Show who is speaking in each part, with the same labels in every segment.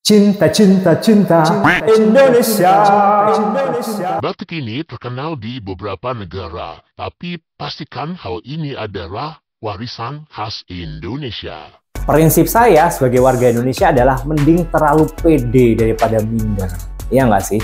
Speaker 1: Cinta, cinta, cinta Indonesia.
Speaker 2: Batik ini terkenal di beberapa negara, tapi pastikan hal ini adalah warisan khas Indonesia.
Speaker 1: Prinsip saya sebagai warga Indonesia adalah mending terlalu pede daripada minder. Iya nggak sih?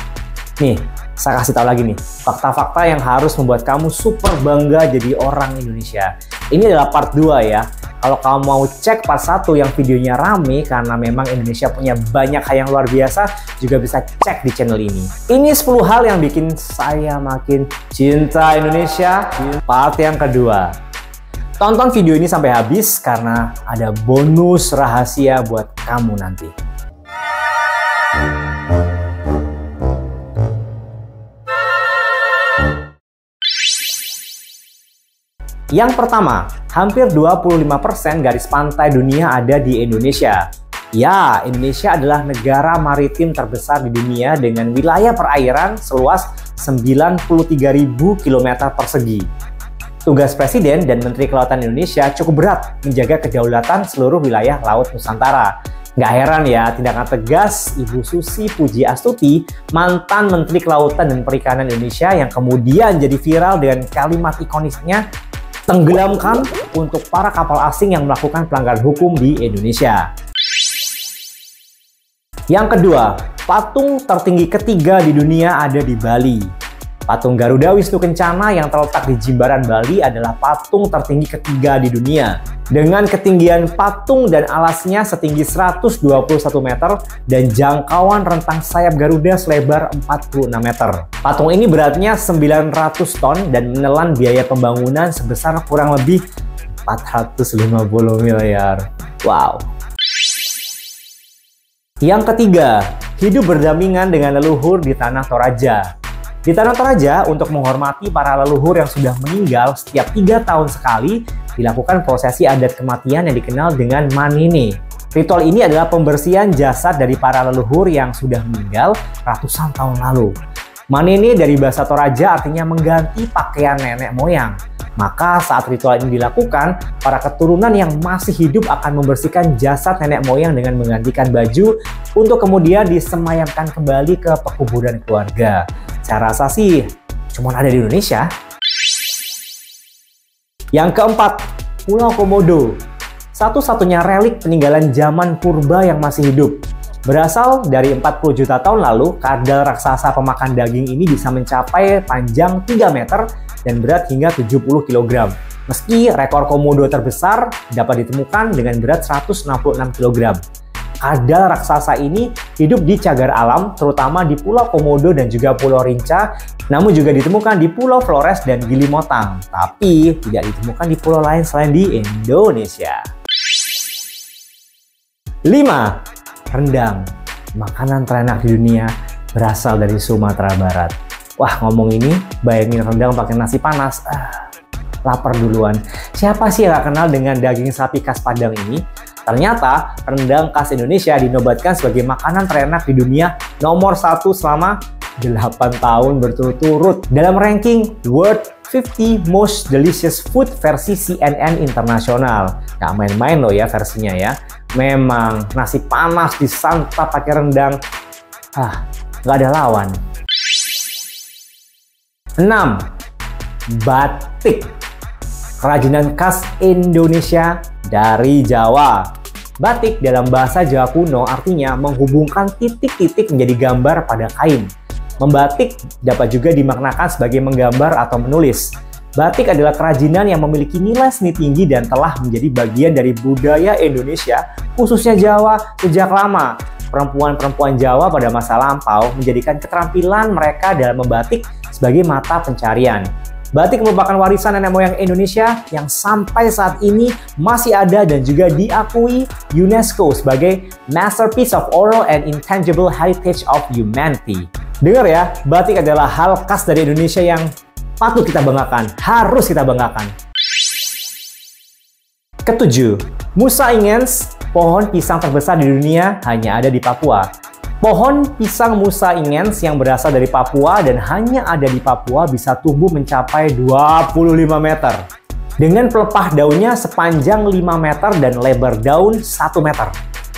Speaker 1: Nih, saya kasih tahu lagi nih, fakta-fakta yang harus membuat kamu super bangga jadi orang Indonesia. Ini adalah part 2 ya. Kalau kamu mau cek part 1 yang videonya rame karena memang Indonesia punya banyak hal yang luar biasa, juga bisa cek di channel ini. Ini 10 hal yang bikin saya makin cinta Indonesia, part yang kedua. Tonton video ini sampai habis karena ada bonus rahasia buat kamu nanti. Yang pertama, hampir 25% garis pantai dunia ada di Indonesia. Ya, Indonesia adalah negara maritim terbesar di dunia dengan wilayah perairan seluas 93.000 km persegi. Tugas Presiden dan Menteri Kelautan Indonesia cukup berat menjaga kedaulatan seluruh wilayah Laut Nusantara. Nggak heran ya, tindakan tegas Ibu Susi Pujiastuti, mantan Menteri Kelautan dan Perikanan Indonesia yang kemudian jadi viral dengan kalimat ikonisnya, tenggelamkan untuk para kapal asing yang melakukan pelanggaran hukum di Indonesia. Yang kedua, patung tertinggi ketiga di dunia ada di Bali. Patung Garuda Wisnu Kencana yang terletak di Jimbaran, Bali adalah patung tertinggi ketiga di dunia. Dengan ketinggian patung dan alasnya setinggi 121 meter dan jangkauan rentang sayap Garuda selebar 46 meter. Patung ini beratnya 900 ton dan menelan biaya pembangunan sebesar kurang lebih 450 miliar. Wow. Yang ketiga, hidup berdampingan dengan leluhur di Tanah Toraja. Di Tanah Toraja, untuk menghormati para leluhur yang sudah meninggal, setiap 3 tahun sekali dilakukan prosesi adat kematian yang dikenal dengan Manene. Ritual ini adalah pembersihan jasad dari para leluhur yang sudah meninggal ratusan tahun lalu. Manene dari bahasa Toraja artinya mengganti pakaian nenek moyang. Maka saat ritual ini dilakukan, para keturunan yang masih hidup akan membersihkan jasad nenek moyang dengan menggantikan baju untuk kemudian disemayamkan kembali ke pekuburan keluarga. Saya rasa sih cuma ada di Indonesia. Yang keempat, Pulau Komodo. Satu-satunya relik peninggalan zaman purba yang masih hidup. Berasal dari 40 juta tahun lalu, kadal raksasa pemakan daging ini bisa mencapai panjang 3 meter dan berat hingga 70 kg. Meski rekor Komodo terbesar dapat ditemukan dengan berat 166 kg. Kadal raksasa ini hidup di cagar alam, terutama di Pulau Komodo dan juga Pulau Rinca, namun juga ditemukan di Pulau Flores dan Gili Motang, tapi tidak ditemukan di pulau lain selain di Indonesia. 5. Rendang, makanan terenak di dunia, berasal dari Sumatera Barat. Wah, ngomong ini, bayangin rendang pakai nasi panas. Lapar duluan. Siapa sih yang gak kenal dengan daging sapi khas Padang ini? Ternyata, rendang khas Indonesia dinobatkan sebagai makanan terenak di dunia nomor 1 selama 8 tahun berturut-turut dalam ranking World 50 Most Delicious Food versi CNN Internasional. Nggak main-main loh ya versinya ya. Memang nasi panas disantap pakai rendang, nggak ada lawan. 6. Batik, kerajinan khas Indonesia dari Jawa. Batik dalam bahasa Jawa kuno artinya menghubungkan titik-titik menjadi gambar pada kain. Membatik dapat juga dimaknakan sebagai menggambar atau menulis. Batik adalah kerajinan yang memiliki nilai seni tinggi dan telah menjadi bagian dari budaya Indonesia, khususnya Jawa, sejak lama. Perempuan-perempuan Jawa pada masa lampau menjadikan keterampilan mereka dalam membatik sebagai mata pencarian. Batik merupakan warisan nenek moyang Indonesia yang sampai saat ini masih ada dan juga diakui UNESCO sebagai Masterpiece of Oral and Intangible Heritage of Humanity. Dengar ya, batik adalah hal khas dari Indonesia yang patut kita banggakan, harus kita banggakan. Ketujuh, Musa Ingens, pohon pisang terbesar di dunia hanya ada di Papua. Pohon pisang Musa Ingens yang berasal dari Papua dan hanya ada di Papua bisa tumbuh mencapai 25 meter. Dengan pelepah daunnya sepanjang 5 meter dan lebar daun 1 meter.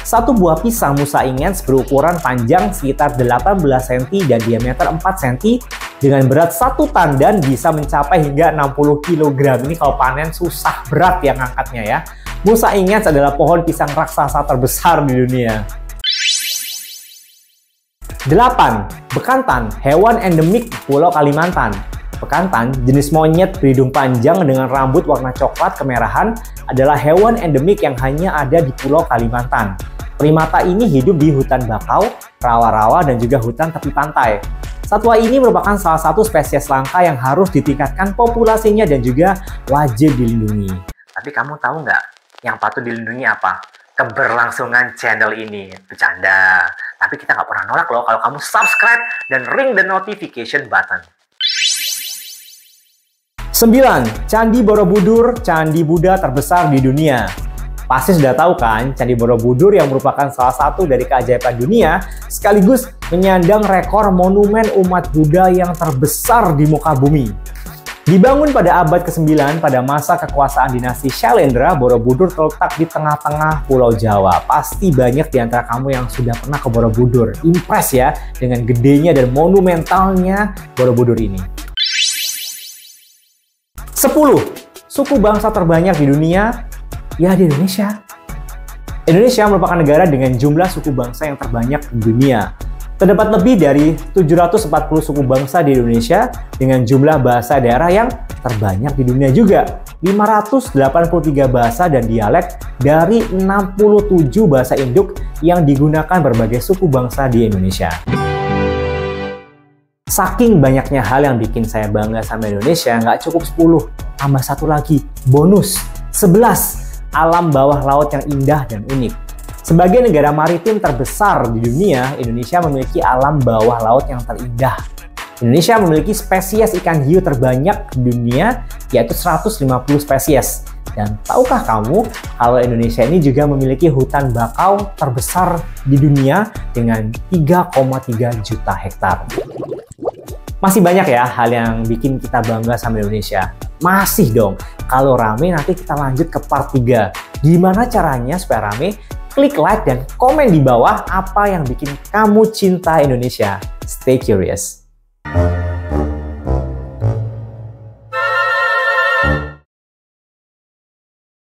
Speaker 1: Satu buah pisang Musa Ingens berukuran panjang sekitar 18 cm dan diameter 4 cm dengan berat 1 tandan bisa mencapai hingga 60 kg. Ini kalau panen susah berat yang ngangkatnya ya. Musa Ingens adalah pohon pisang raksasa terbesar di dunia. 8. Bekantan, hewan endemik Pulau Kalimantan. Bekantan, jenis monyet berhidung panjang dengan rambut warna coklat kemerahan, adalah hewan endemik yang hanya ada di Pulau Kalimantan. Primata ini hidup di hutan bakau, rawa-rawa, dan juga hutan tepi pantai. Satwa ini merupakan salah satu spesies langka yang harus ditingkatkan populasinya dan juga wajib dilindungi. Tapi kamu tahu nggak yang patut dilindungi apa? Keberlangsungan channel ini. Bercanda. Tapi kita nggak pernah nolak loh kalau kamu subscribe dan ring the notification button. 9. Candi Borobudur, Candi Buddha terbesar di dunia. Pasti sudah tahu kan, Candi Borobudur yang merupakan salah satu dari keajaiban dunia, sekaligus menyandang rekor monumen umat Buddha yang terbesar di muka bumi. Dibangun pada abad ke-9 pada masa kekuasaan dinasti Syailendra, Borobudur terletak di tengah-tengah Pulau Jawa. Pasti banyak di antara kamu yang sudah pernah ke Borobudur. Impress ya dengan gedenya dan monumentalnya Borobudur ini. 10. Suku bangsa terbanyak di dunia, ya di Indonesia. Indonesia merupakan negara dengan jumlah suku bangsa yang terbanyak di dunia. Terdapat lebih dari 740 suku bangsa di Indonesia dengan jumlah bahasa daerah yang terbanyak di dunia juga. 583 bahasa dan dialek dari 67 bahasa induk yang digunakan berbagai suku bangsa di Indonesia. Saking banyaknya hal yang bikin saya bangga sama Indonesia, nggak cukup 10, tambah satu lagi, bonus, 11, alam bawah laut yang indah dan unik. Sebagai negara maritim terbesar di dunia, Indonesia memiliki alam bawah laut yang terindah. Indonesia memiliki spesies ikan hiu terbanyak di dunia, yaitu 150 spesies. Dan tahukah kamu kalau Indonesia ini juga memiliki hutan bakau terbesar di dunia dengan 3,3 juta hektar. Masih banyak ya hal yang bikin kita bangga sama Indonesia. Masih dong. Kalau rame nanti kita lanjut ke part 3. Gimana caranya supaya rame? Klik like dan komen di bawah apa yang bikin kamu cinta Indonesia. Stay curious.